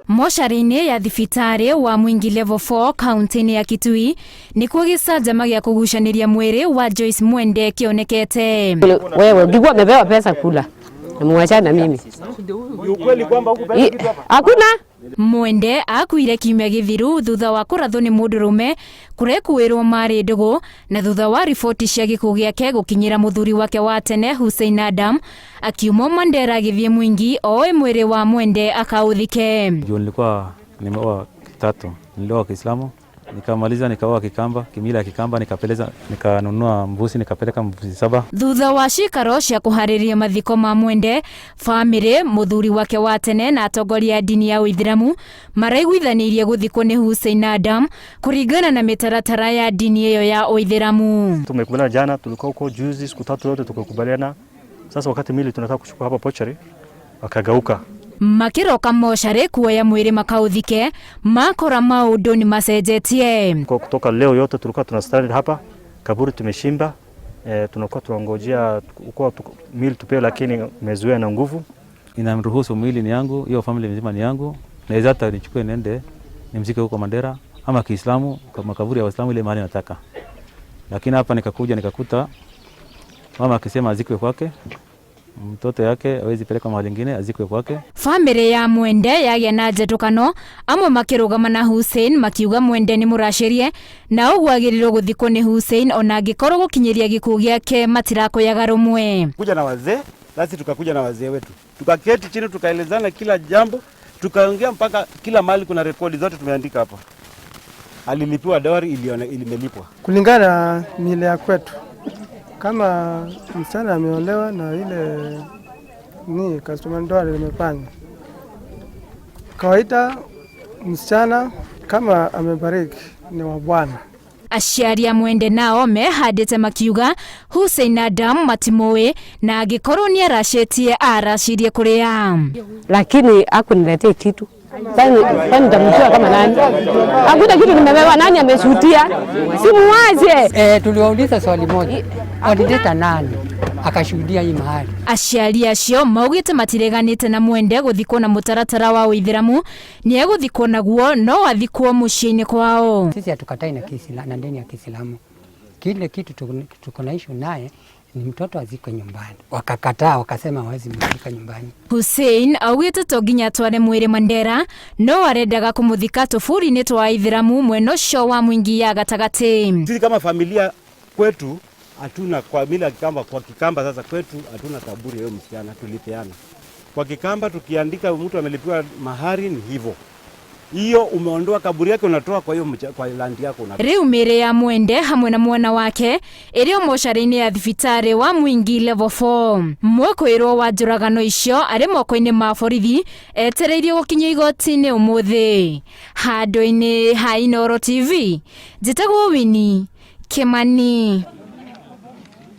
Mocarĩ-inĩ ya thibitarĩ wa Mwingi level 4 kaunti-inĩ ya Kitui nĩkuo gĩcanjama gĩa kũgucanĩria mwĩrĩ wa Joyce Mwende kĩonekete. Wewe ngigua amepewa pesa kula. Namwachana mimi. Ni ukweli kwamba hukupata kitu hapa? Hakuna. Mwende akuire kiumia gĩthiru thutha wa kũrathwo nĩ mũndũrũme kũrekuĩrwo marĩ ndũgũ na thutha wa riboti cia gĩkuũ gĩake gũkinyĩra mũthuri wake wa tene Hussein Adam akiuma Mandera agĩthiĩ Mwingi oĩ mwĩrĩ wa Mwende akaũthike. Nilikuwa nimeoa tatu, nilioa Kiislamu nikamaliza nikaoa Kikamba, kimila ya Kikamba nikanunua mbuzi nikapeleka mbuzi 7. Thutha wa cikaro cia kuharĩria mathiko ma Mwende, family mũthuri wake wa tene na atongoria dini ya ũithĩramu maraiguithanirie gũthikwo nĩ Hussein Adam kũringana na mĩtaratara ya dini ĩyo ya ũithĩramu. Tumekubaliana jana, tulikuwa huko juzi siku 3 yote tukakubaliana. Sasa wakati mili tunataka kuchukua hapa pochari akagauka. Makiroka mocarĩ kuoya mwĩrĩ makaũthike makora maũndũ ni macenjetie. Kutoka leo yote tulikuwa tunastari hapa, kaburi tumeshimba, tunakuwa tunangojea mili tupewe, lakini mezuia na nguvu. Inamruhusu mwili ni yangu, hiyo family mzima ni yangu. Naweza hata nichukue nende nimzike huko Mandera ama Kiislamu kama kaburi ya Waislamu ile mahali nataka. Lakini hapa nikakuja nikakuta mama akisema azikwe kwake. Mtoto yake hawezi peleka mahali nyingine azikwe kwake. Family ya Mwende yagĩa na njetũkano amwe makĩrũgama na Hussein makiuga Mwende nĩ mũracĩrie na ũguo agĩrĩirwo gũthikwo nĩ Hussein ona angĩkorwo gũkinyĩria gĩkuũ gĩake matirakũyaga rũmwe. Kuja na wazee, basi tukakuja na wazee wetu. Tukaketi chini tukaelezana kila jambo, tukaongea mpaka kila mahali kuna rekodi zote tumeandika hapa. Alilipiwa dowry ilimelipwa. Kulingana na mila ya kwetu. Kama msichana ameolewa na ile ni customer ndoa limefanya. Kawaida msichana kama amebariki ni wa bwana. Aciari a Mwende nao mehandĩte makiuga Hussein Adam matimoe na angĩkorwo nĩ aracĩtie aracirie kũrĩa. Lakini hakuniletea kitu. Kwani nitamjua kama nani? Hakuna kitu nimepewa, nani ameshuhudia? Simuache. Tuliwauliza swali moja. Walileta nani? Akashuhudia hii mahali. Aciari acio maugĩte matireganĩte na Mwende gũthikwo na mũtaratara wa ũithĩramu, nĩ egũthikwo naguo no athikwo mũciĩ-inĩ kwao. Sisi hatukatai na Kiislamu na dini ya Kiislamu. Kile kitu tuko na issue naye ni mtoto azikwe nyumbani. Wakakataa wakasema hawezi mzika nyumbani. Hussein augĩte to nginya tware mwĩrĩ Mandera no arendaga kũmũthika tũbũri-inĩ twa Aithĩramu mwena ũcio wa Mwingi ya gatagatĩ. Sisi kama familia kwetu hatuna kwa mila Kikamba, kwa Kikamba sasa kwetu hatuna kaburi yao msichana, tulipeana. Kwa Kikamba tukiandika mtu amelipiwa mahari ni hivyo. Hiyo umeondoa kaburi yake unatoa kwa hiyo kwa land yako unatoa. Rĩu mĩĩrĩ ya Mwende hamwe na mwana wake ĩrĩ mocarĩ-inĩ ya thibitarĩ wa Mwingi level 4. Mwĩkũĩrwo wa njũragano icio arĩ moko-inĩ ma borithi etereirio gũkinyio igoti-inĩ ũmũthĩ. Handũ-inĩ ha Inooro TV, njĩtagwo Winnie Kimani.